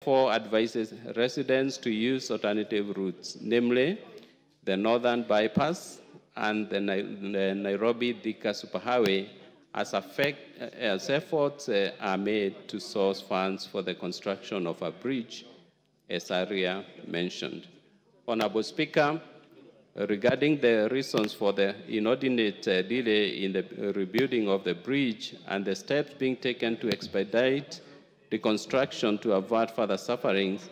therefore advises residents to use alternative routes, namely the Northern Bypass and the Nairobi-Thika Superhighway, as efforts are made to source funds for the construction of a bridge, as Aria mentioned. Honorable Speaker, regarding the reasons for the inordinate delay in the rebuilding of the bridge and the steps being taken to expedite the construction to avert further sufferings,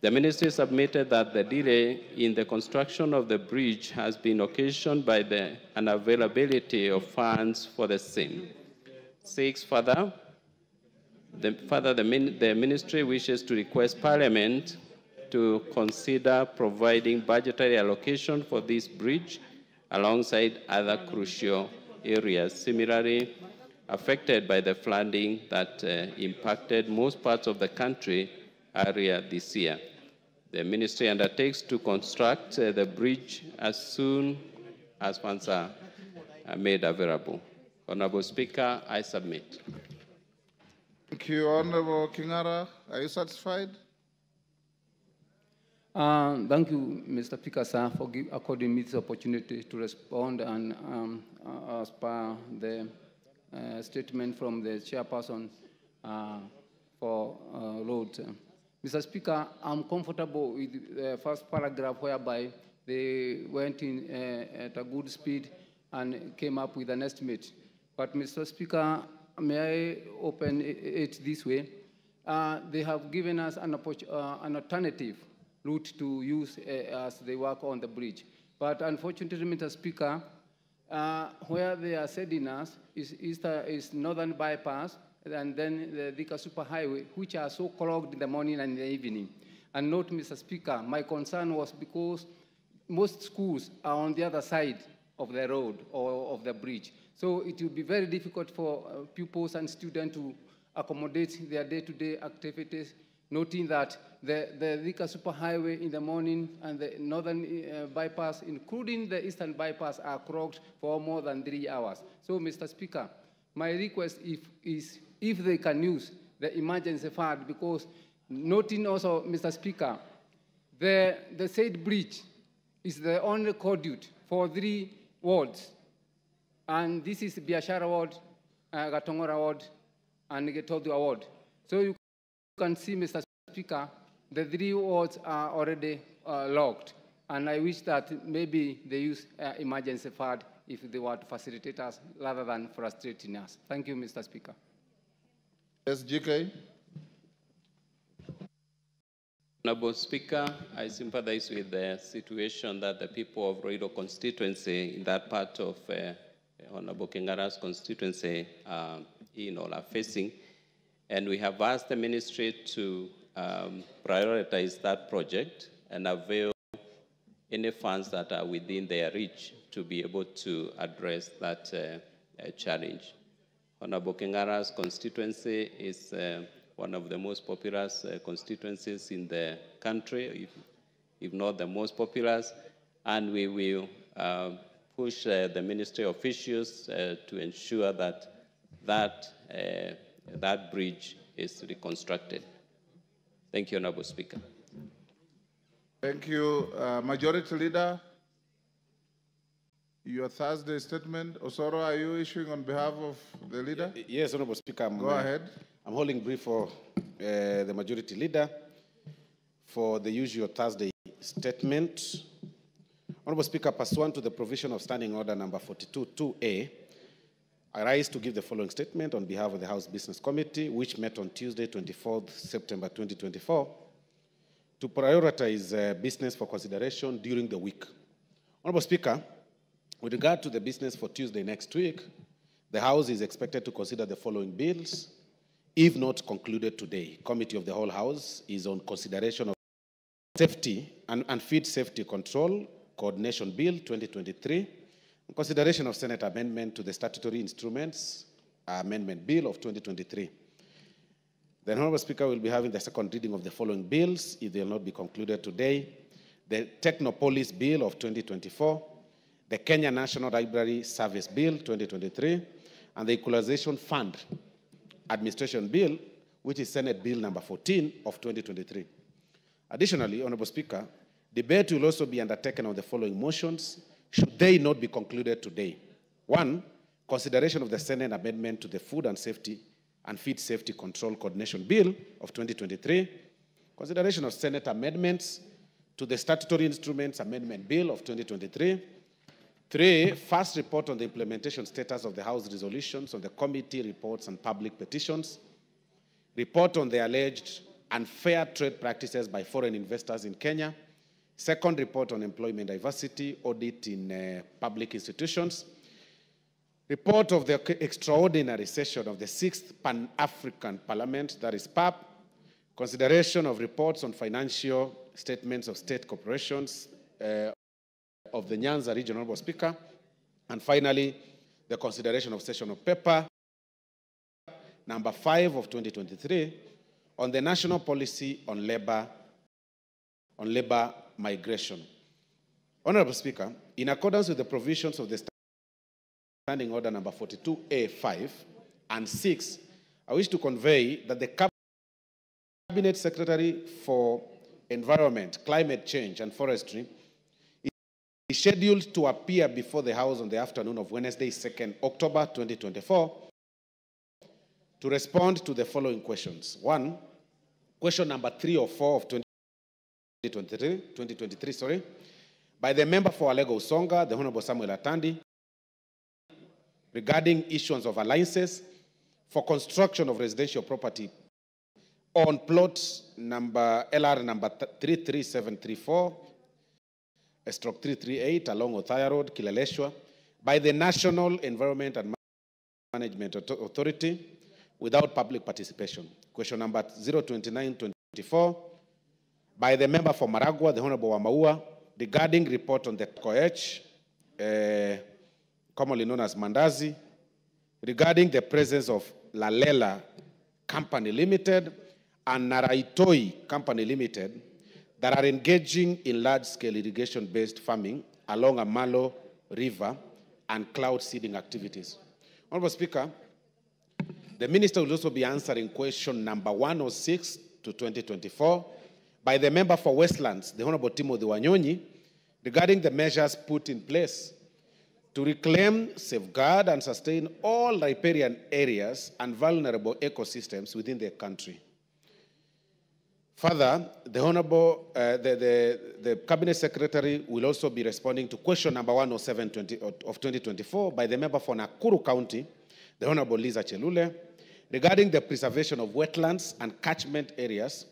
the ministry submitted that the delay in the construction of the bridge has been occasioned by the unavailability of funds for the same. 6. Further, the ministry wishes to request Parliament to consider providing budgetary allocation for this bridge alongside other crucial areas similarly affected by the flooding that impacted most parts of the country earlier this year. The ministry undertakes to construct the bridge as soon as funds are made available. Honorable Speaker, I submit. Thank you, Honorable Kingara. Are you satisfied? Thank you, Mr. Speaker, sir, for according me this opportunity to respond and as per the statement from the chairperson for roads. Mr. Speaker, I'm comfortable with the first paragraph whereby they went in at a good speed and came up with an estimate. But, Mr. Speaker, may I open it this way? They have given us an alternative route to use as they work on the bridge. But unfortunately, Mr. Speaker, where they are sending us is Northern Bypass and then the Thika Superhighway, which are so clogged in the morning and in the evening. And note, Mr. Speaker, my concern was because most schools are on the other side of the road or of the bridge. So it will be very difficult for pupils and students to accommodate their day-to-day activities, noting that the Thika Superhighway in the morning and the Northern Bypass, including the Eastern Bypass, are clogged for more than 3 hours. So, Mr. Speaker, my request is if they can use the emergency fund, because noting also, Mr. Speaker, the said bridge is the only conduit for 3 wards. And this is Biashara Ward, Gatongora Ward, and Getodua Ward. So you can see, Mr. Speaker, the 3 wards are already locked. And I wish that maybe they use emergency fund if they were to facilitate us rather than frustrating us. Thank you, Mr. Speaker. Yes, GK. Honorable Speaker, I sympathize with the situation that the people of Roido constituency in that part of Honorable Kingara's constituency are facing. And we have asked the ministry to prioritize that project and avail any funds that are within their reach to be able to address that challenge. Honorable Kingara's constituency is one of the most populous constituencies in the country, if not the most populous, and we will push the ministry officials to ensure that that bridge is reconstructed. Thank you, Honorable Speaker. Thank you. Majority Leader, your Thursday statement. Osoro, are you issuing on behalf of the leader? Yes, Honorable Speaker. Go ahead. I'm holding brief for the Majority Leader for the usual Thursday statement. Honorable Speaker, pursuant to the provision of Standing Order number 42-2A, I rise to give the following statement on behalf of the House Business Committee, which met on Tuesday, 24th September 2024, to prioritize business for consideration during the week. Honorable Speaker, with regard to the business for Tuesday next week, the House is expected to consider the following bills, if not concluded today. Committee of the whole House is on consideration of safety and feed safety control, Coordination Bill 2023, and consideration of Senate amendment to the Statutory Instruments Amendment Bill of 2023. The Honorable Speaker will be having the second reading of the following bills, if they will not be concluded today: the Technopolis Bill of 2024, the Kenya National Library Service Bill 2023, and the Equalization Fund Administration Bill, which is Senate Bill number 14 of 2023. Additionally, Honorable Speaker, debate will also be undertaken on the following motions, should they not be concluded today. 1, consideration of the Senate amendment to the Food and Safety and Feed Safety Control Coordination Bill of 2023, consideration of Senate amendments to the Statutory Instruments Amendment Bill of 2023, 3, first report on the implementation status of the House resolutions on the committee reports and public petitions, report on the alleged unfair trade practices by foreign investors in Kenya, second report on employment diversity, audit in public institutions, report of the extraordinary session of the 6th Pan-African Parliament, that is PAP, consideration of reports on financial statements of state corporations of the Nyanza region, Honorable Speaker, and finally, the consideration of session of paper number 5 of 2023 on the national policy on labor migration. Honorable Speaker, in accordance with the provisions of the Standing Order number 42A5 and 6, I wish to convey that the Cabinet Secretary for Environment, Climate Change and Forestry is scheduled to appear before the House on the afternoon of Wednesday, 2nd October 2024, to respond to the following questions. 1, question number 3 or 4 of 2023, by the member for Alego Usonga, the Honorable Samuel Atandi, regarding issuance of alliances for construction of residential property on plot number LR number 33734/338 along Othaya Road, Kileleshwa, by the National Environment and Management Authority without public participation. Question number 02924, by the member for Maragua, the Honorable Wamaua, regarding report on the COH, commonly known as Mandazi, regarding the presence of Lalela Company Limited and Naraitoi Company Limited that are engaging in large-scale irrigation-based farming along Amalo River and cloud seeding activities. Honorable Speaker, the Minister will also be answering question number 106 to 2024 by the member for Westlands, the Honorable Timothy Wanyonyi, regarding the measures put in place to reclaim, safeguard, and sustain all riparian areas and vulnerable ecosystems within the country. Further, the Honorable, the Cabinet Secretary will also be responding to question number 107 of 2024 by the member for Nakuru County, the Honorable Liza Chelule, regarding the preservation of wetlands and catchment areas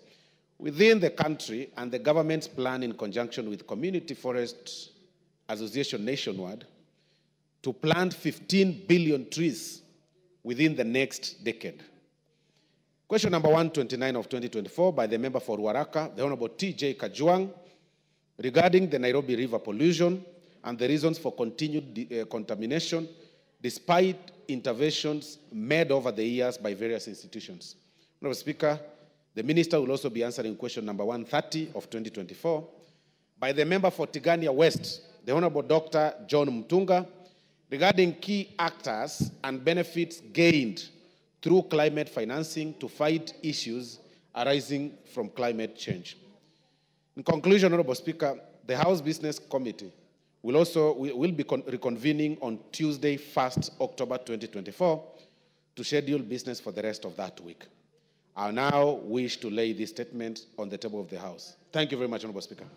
within the country and the government's plan in conjunction with Community Forest Association nationwide to plant 15 billion trees within the next decade. Question number 129 of 2024 by the member for Ruaraka, the Honorable T.J. Kajwang, regarding the Nairobi River pollution and the reasons for continued contamination despite interventions made over the years by various institutions. Honorable Speaker, the Minister will also be answering question number 130 of 2024 by the member for Tigania West, the Honorable Dr. John Mtunga, regarding key actors and benefits gained through climate financing to fight issues arising from climate change. In conclusion, Honorable Speaker, the House Business Committee will be reconvening on Tuesday, 1st October 2024 to schedule business for the rest of that week. I now wish to lay this statement on the table of the House. Thank you very much, Honorable Speaker.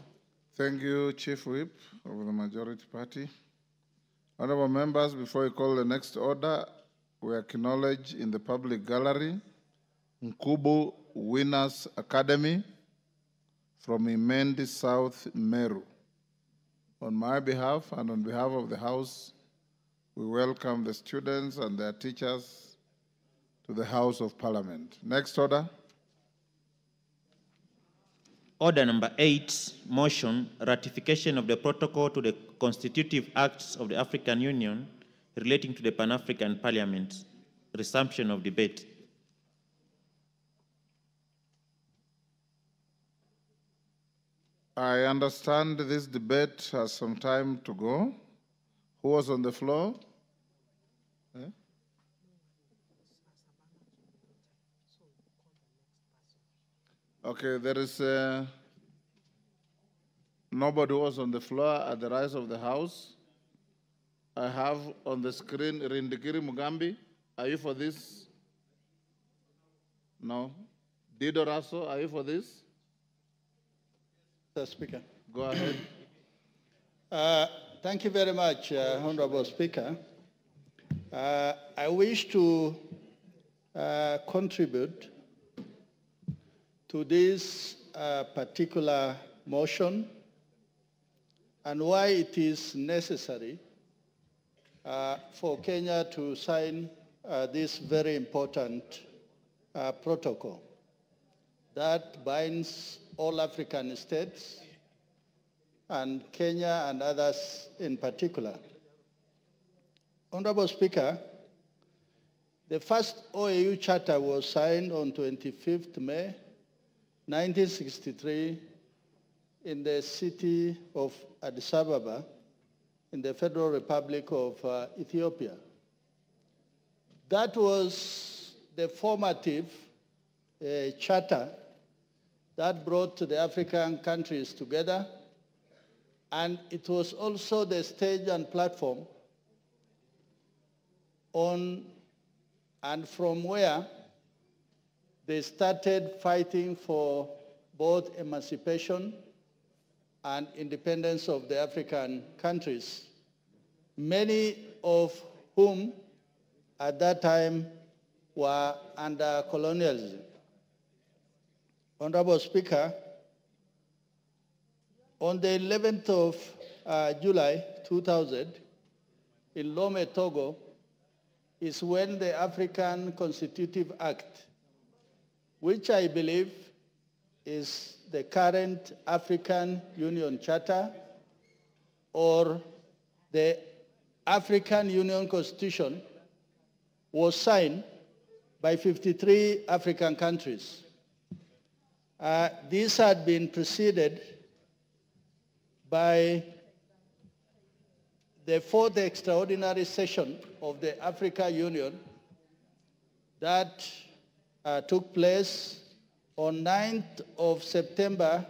Thank you, Chief Whip of the Majority Party. Honorable members, before we call the next order, we acknowledge in the public gallery Nkubu Winners Academy from Imendi South Meru. On my behalf and on behalf of the House, we welcome the students and their teachers to the House of Parliament. Next order. Order number 8, motion, ratification of the protocol to the constitutive acts of the African Union relating to the Pan-African Parliament. Resumption of debate. I understand this debate has some time to go. Who was on the floor? Okay, there is nobody was on the floor at the rise of the House. I have on the screen Rindikiri Mugambi. Are you for this? No. Dido Raso, are you for this? Mr. Speaker. Go ahead. Thank you very much, Honorable Speaker. I wish to contribute to this particular motion and why it is necessary for Kenya to sign this very important protocol that binds all African states and Kenya and others in particular. Honorable Speaker, the first OAU Charter was signed on 25th May 1963 in the city of Addis Ababa in the Federal Republic of Ethiopia. That was the formative charter that brought the African countries together, and it was also the stage and platform on and from where they started fighting for both emancipation and independence of the African countries, many of whom at that time were under colonialism. Honorable Speaker, on the 11th of July 2000, in Lome, Togo, is when the African Constitutive Act, which I believe is the current African Union Charter or the African Union Constitution, was signed by 53 African countries. This had been preceded by the fourth extraordinary session of the Africa Union that took place on 9th of September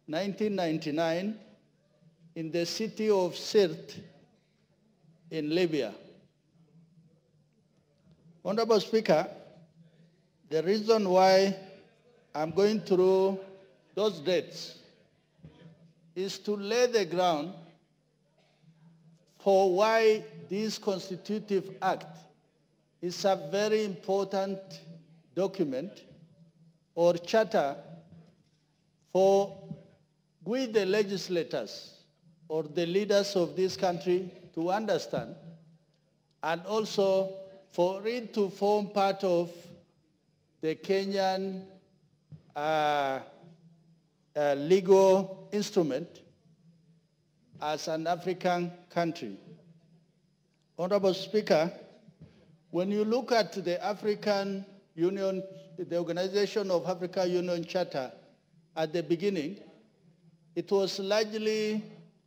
1999 in the city of Sirte in Libya. Honorable Speaker, the reason why I'm going through those dates is to lay the ground for why this Constitutive Act is a very important document or charter for we the legislators or the leaders of this country to understand, and also for it to form part of the Kenyan legal instrument as an African country. Honorable Speaker, when you look at the African Union, the Organization of Africa Union Charter at the beginning, it was largely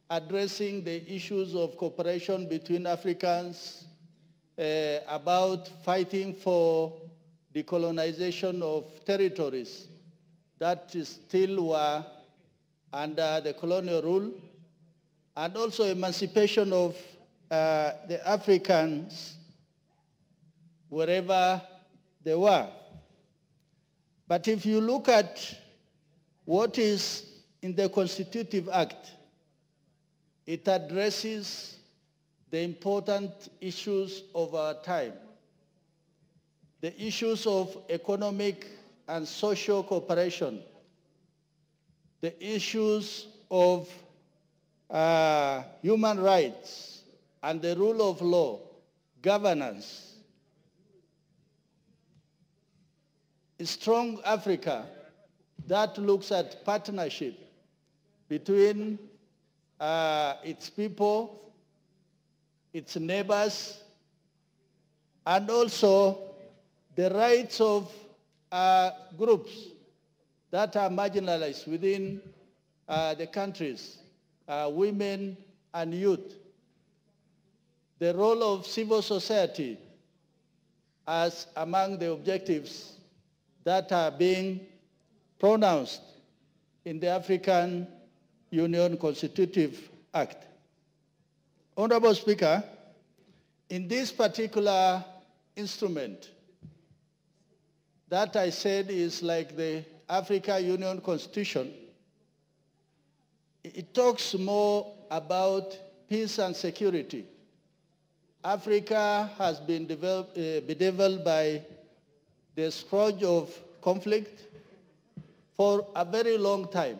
addressing the issues of cooperation between Africans, about fighting for decolonization of territories that still were under the colonial rule, and also emancipation of the Africans wherever they were. But if you look at what is in the Constitutive Act, it addresses the important issues of our time, the issues of economic and social cooperation, the issues of human rights and the rule of law, governance. A strong Africa that looks at partnership between its people, its neighbors, and also the rights of groups that are marginalized within the countries, women and youth. The role of civil society as among the objectives that are being pronounced in the African Union Constitutive Act. Honorable Speaker, in this particular instrument that I said is like the African Union Constitution, it talks more about peace and security. Africa has been bedeviled by the scourge of conflict for a very long time.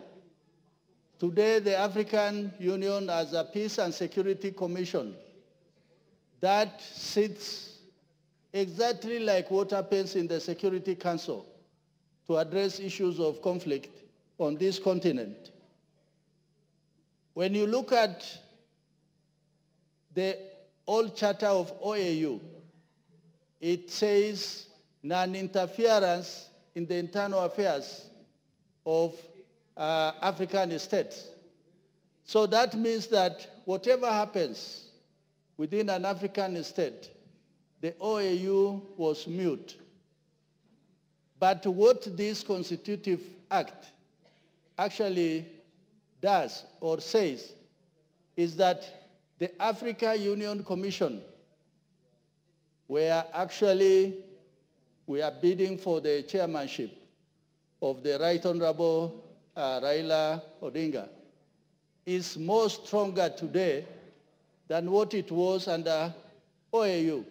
Today, the African Union has a Peace and Security Commission that sits exactly like what happens in the Security Council to address issues of conflict on this continent. When you look at the old charter of OAU, it says non-interference in the internal affairs of African states. So that means that whatever happens within an African state, the OAU was mute. But what this Constitutive Act actually does or says is that the African Union Commission, we are bidding for the chairmanship of the Right Honorable Raila Odinga, is more stronger today than what it was under OAU.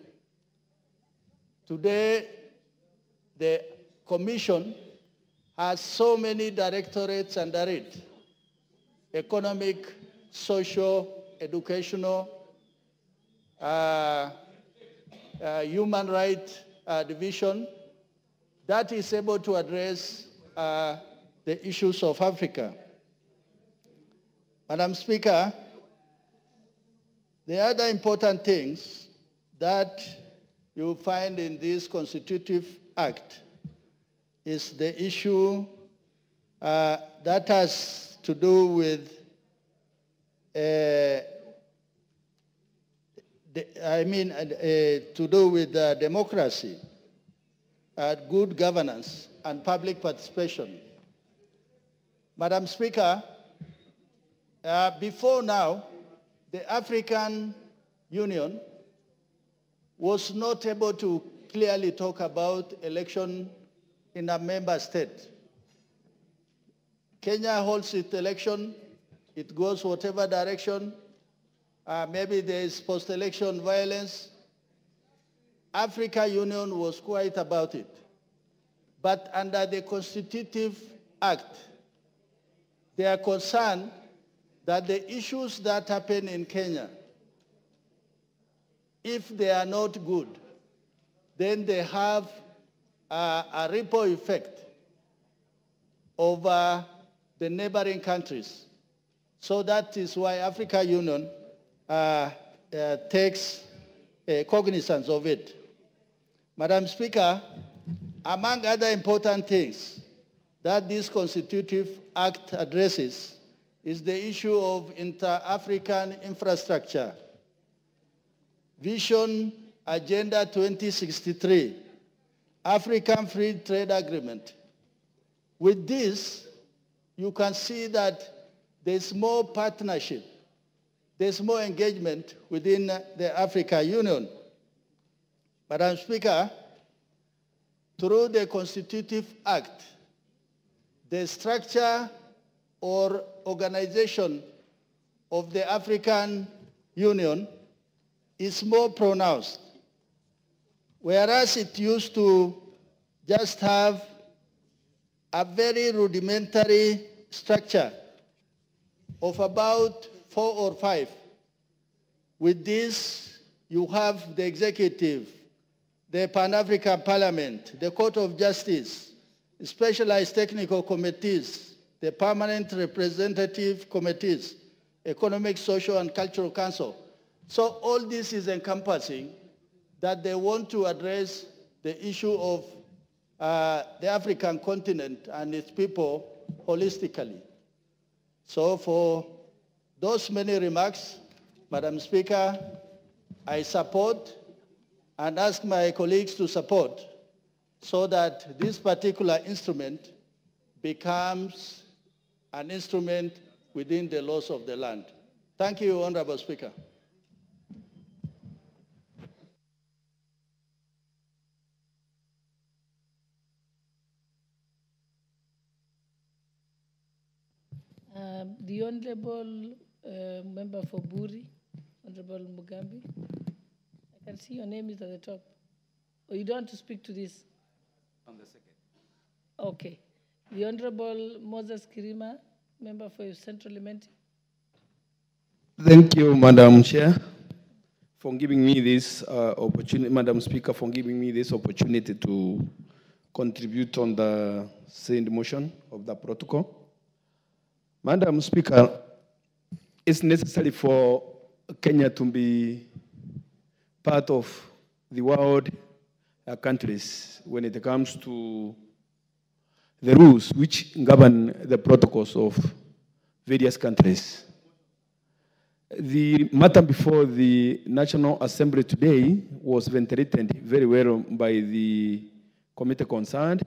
Today, the Commission has so many directorates under it: economic, social, educational, human rights division, that is able to address the issues of Africa. Madam Speaker, the other important things that you find in this Constitutive Act is the issue that has to do with democracy, good governance, and public participation. Madam Speaker, before now, the African Union was not able to clearly talk about election in a member state. Kenya holds its election, it goes whatever direction, maybe there is post-election violence. African Union was quiet about it. But under the Constitutive Act, they are concerned that the issues that happen in Kenya, if they are not good, then they have a ripple effect over the neighboring countries. So that is why African Union takes cognizance of it. Madam Speaker, among other important things that this Constitutive Act addresses is the issue of inter-African infrastructure. Vision Agenda 2063, African Free Trade Agreement. With this, you can see that there's more partnership, there's more engagement within the African Union. Madam Speaker, through the Constitutive Act, the structure or organization of the African Union is more pronounced. Whereas it used to just have a very rudimentary structure of about 4 or 5. With this, you have the executive, the Pan-African Parliament, the Court of Justice, specialized technical committees, the permanent representative committees, Economic, Social, and Cultural Council. So all this is encompassing that they want to address the issue of the African continent and its people holistically. So for those many remarks, Madam Speaker, I support and ask my colleagues to support so that this particular instrument becomes an instrument within the laws of the land. Thank you, Honorable Speaker. The Honorable Member for Buri, Honorable Mugambi. I can see your name is at the top. Oh, you don't want to speak to this? On the second. Okay. The Honorable Moses Kirima, Member for Central Elementi. Thank you, Madam Chair, for giving me this opportunity, Madam Speaker, for giving me this opportunity to contribute on the said motion of the protocol. Madam Speaker, it's necessary for Kenya to be part of the world countries when it comes to the rules which govern the protocols of various countries. The matter before the National Assembly today was ventilated very well by the committee concerned.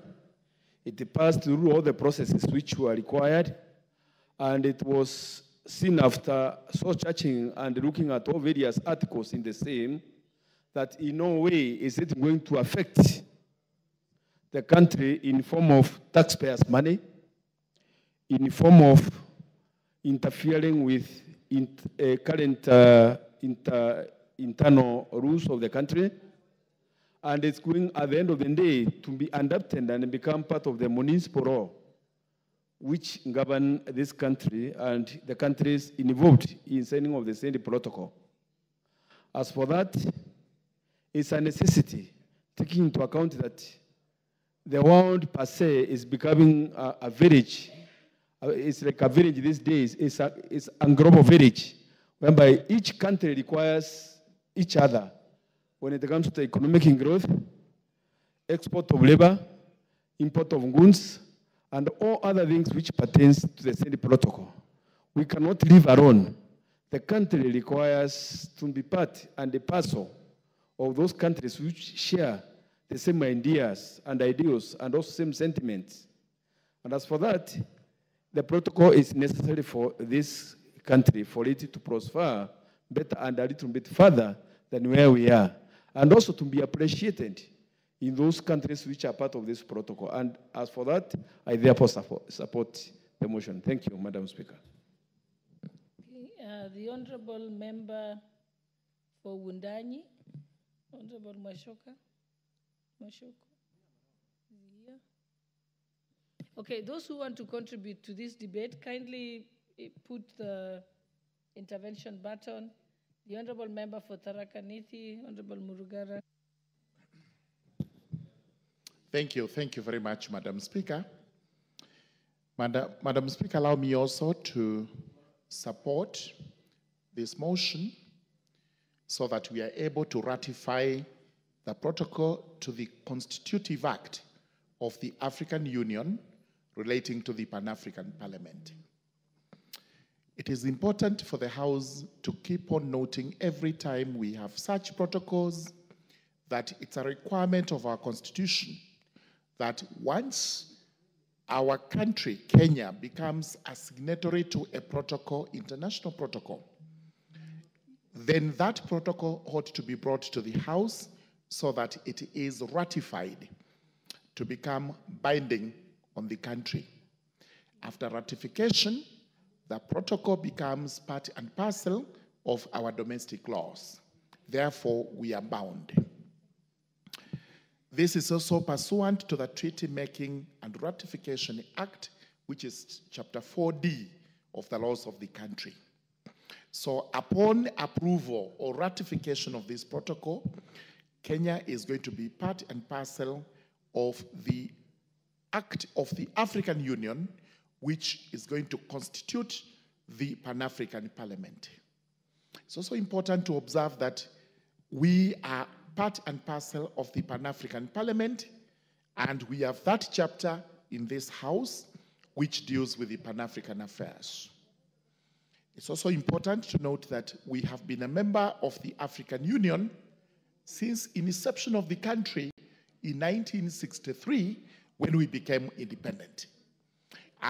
It passed through all the processes which were required, and it was seen after so searching and looking at all various articles in the same that in no way is it going to affect the country in form of taxpayers' money, in form of interfering with current internal rules of the country, and it's going at the end of the day to be adopted and become part of the municipal law which govern this country and the countries involved in signing of the same protocol. As for that, it's a necessity, taking into account that the world per se is becoming a village. It's like a village these days. It's a global village, whereby each country requires each other when it comes to economic growth, export of labor, import of goods, and all other things which pertains to the same protocol. We cannot live alone. The country requires to be part and a parcel of those countries which share the same ideas and ideals and also same sentiments. And as for that, the protocol is necessary for this country, for it to prosper better and a little bit further than where we are, and also to be appreciated in those countries which are part of this protocol. And as for that, I therefore support the motion. Thank you, Madam Speaker. Okay, the Honorable Member for Wundanyi, Honorable Mashoka. Yeah. Okay, those who want to contribute to this debate, kindly put the intervention button. The Honorable Member for Tharaka Nithi, Honorable Murugara. Thank you very much, Madam Speaker. Madam Speaker, allow me also to support this motion so that we are able to ratify the protocol to the Constitutive Act of the African Union relating to the Pan-African Parliament. It is important for the House to keep on noting every time we have such protocols that it's a requirement of our Constitution that once our country, Kenya, becomes a signatory to a protocol, international protocol, then that protocol ought to be brought to the House so that it is ratified to become binding on the country. After ratification, the protocol becomes part and parcel of our domestic laws. Therefore, we are bound. This is also pursuant to the Treaty Making and Ratification Act, which is Chapter 4D of the laws of the country. So upon approval or ratification of this protocol, Kenya is going to be part and parcel of the Act of the African Union, which is going to constitute the Pan-African Parliament. It's also important to observe that we are part and parcel of the Pan-African Parliament, and we have that chapter in this House which deals with the Pan-African affairs. It's also important to note that we have been a member of the African Union since inception of the country in 1963 when we became independent.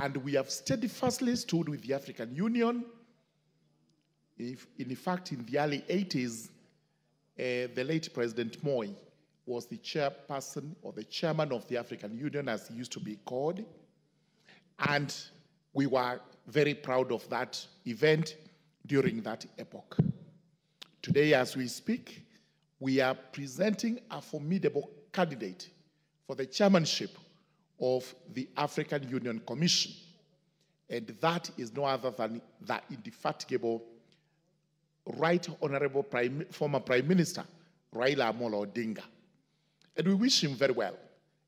And we have steadfastly stood with the African Union. In fact, in the early 80s, the late President Moi was the chairperson or the chairman of the African Union, as he used to be called. And we were very proud of that event during that epoch. Today, as we speak, we are presenting a formidable candidate for the chairmanship of the African Union Commission. And that is no other than the indefatigable Right Honorable former Prime Minister, Raila Amolo Odinga. And we wish him very well.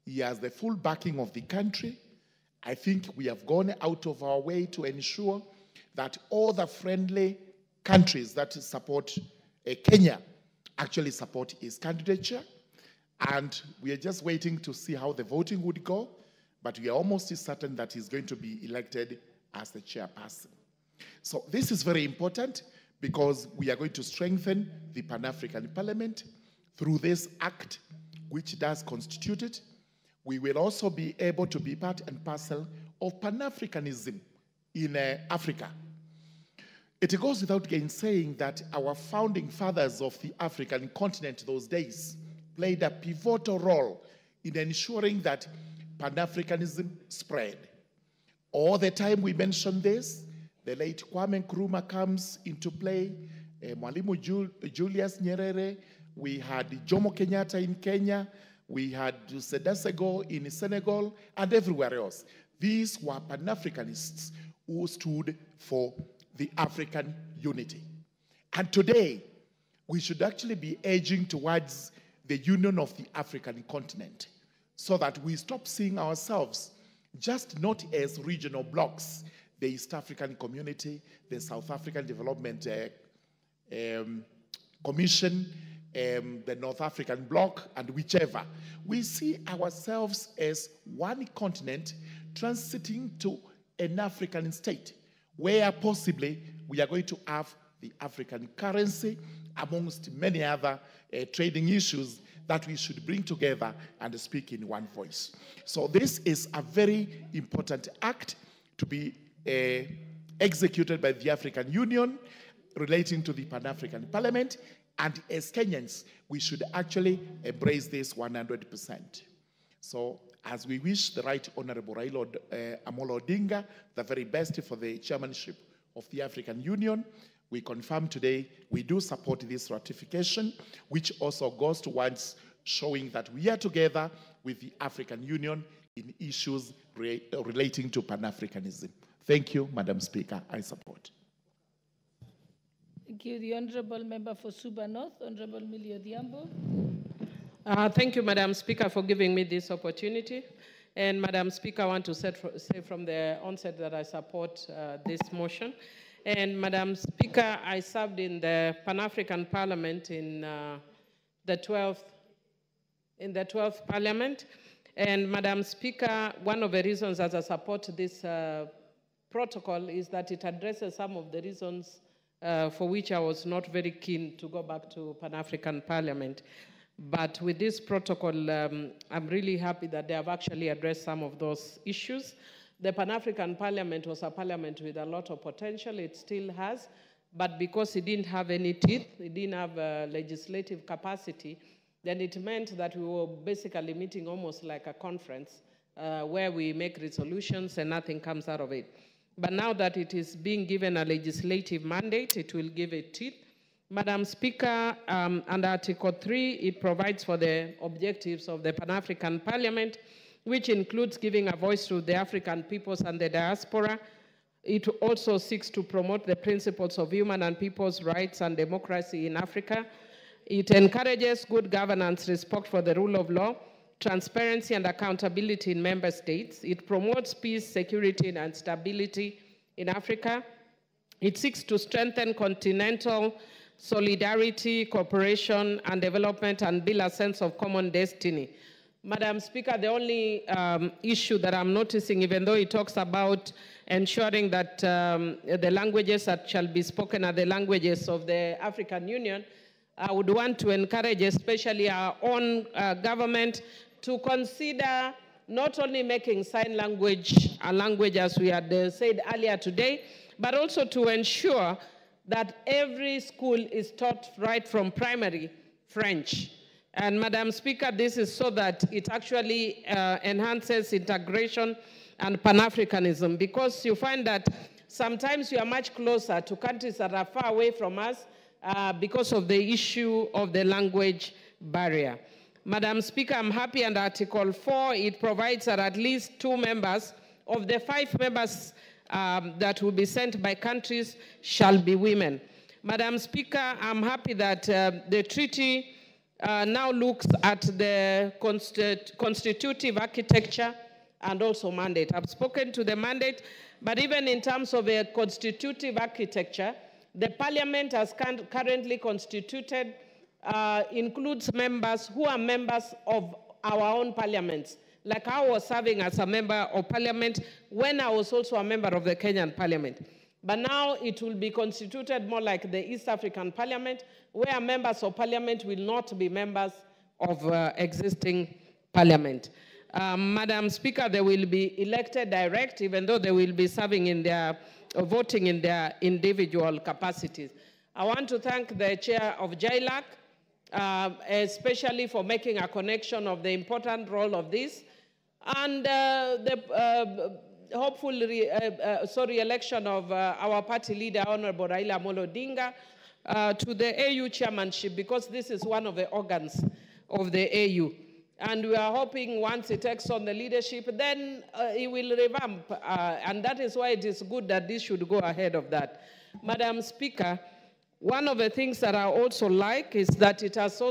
He has the full backing of the country. I think we have gone out of our way to ensure that all the friendly countries that support Kenya actually support his candidature. And we are just waiting to see how the voting would go. But we are almost certain that he's going to be elected as the chairperson. So this is very important, because we are going to strengthen the Pan-African Parliament through this act, which does constitute it. We will also be able to be part and parcel of Pan-Africanism in Africa. It goes without gainsaying that our founding fathers of the African continent those days played a pivotal role in ensuring that Pan-Africanism spread. All the time we mention this, the late Kwame Nkrumah comes into play, Mwalimu Julius Nyerere, we had Jomo Kenyatta in Kenya, we had Sedasego in Senegal, and everywhere else. These were Pan-Africanists who stood for the African unity. And today, we should actually be edging towards the union of the African continent, so that we stop seeing ourselves just not as regional blocks, the East African Community, the South African Development Commission, the North African Bloc, and whichever. We see ourselves as one continent transiting to an African state, where possibly we are going to have the African currency, amongst many other trading issues that we should bring together and speak in one voice. So this is a very important act to be executed by the African Union relating to the Pan-African Parliament, and as Kenyans, we should actually embrace this 100%. So as we wish the Right Honorable Raila Amolo Odinga the very best for the chairmanship of the African Union, we confirm today we do support this ratification, which also goes towards showing that we are together with the African Union in issues relating to Pan-Africanism. Thank you, Madam Speaker. I support. Thank you. The Honorable Member for Suba North, Honorable Millie Odhiambo. Thank you, Madam Speaker, for giving me this opportunity. And Madam Speaker, I want to say from the onset that I support this motion. And Madam Speaker, I served in the Pan-African Parliament in the 12th Parliament. And Madam Speaker, one of the reasons that I support this protocol is that it addresses some of the reasons for which I was not very keen to go back to Pan-African Parliament. But with this protocol, I'm really happy that they have actually addressed some of those issues. The Pan-African Parliament was a parliament with a lot of potential. It still has. But because it didn't have any teeth, it didn't have legislative capacity, then it meant that we were basically meeting almost like a conference where we make resolutions and nothing comes out of it. But now that it is being given a legislative mandate, it will give it teeth. Madam Speaker, under Article 3, it provides for the objectives of the Pan-African Parliament, which includes giving a voice to the African peoples and the diaspora. It also seeks to promote the principles of human and people's rights and democracy in Africa. It encourages good governance, respect for the rule of law, transparency and accountability in member states. It promotes peace, security, and stability in Africa. It seeks to strengthen continental solidarity, cooperation, and development, and build a sense of common destiny. Madam Speaker, the only issue that I'm noticing, even though it talks about ensuring that the languages that shall be spoken are the languages of the African Union, I would want to encourage especially our own government to consider not only making sign language a language as we had said earlier today, but also to ensure that every school is taught right from primary French. And Madam Speaker, this is so that it actually enhances integration and Pan-Africanism, because you find that sometimes you are much closer to countries that are far away from us because of the issue of the language barrier. Madam Speaker, I'm happy under Article 4, it provides that at least 2 members of the 5 members that will be sent by countries shall be women. Madam Speaker, I'm happy that the treaty now looks at the constitutive architecture and also mandate. I've spoken to the mandate, but even in terms of a constitutive architecture, the parliament as currently constituted includes members who are members of our own parliaments. Like I was serving as a member of parliament when I was also a member of the Kenyan parliament. But now it will be constituted more like the East African parliament, where members of parliament will not be members of existing parliament. Madam Speaker, they will be elected direct, even though they will be serving in their, voting in their individual capacities. I want to thank the chair of JILAC, especially for making a connection of the important role of this, and the hopeful election of our party leader, Honorable Raila Amolo Odinga, to the AU chairmanship, because this is one of the organs of the AU. And we are hoping once he takes on the leadership, then he will revamp. And that is why it is good that this should go ahead of that. Madam Speaker, one of the things that I also like is that it has also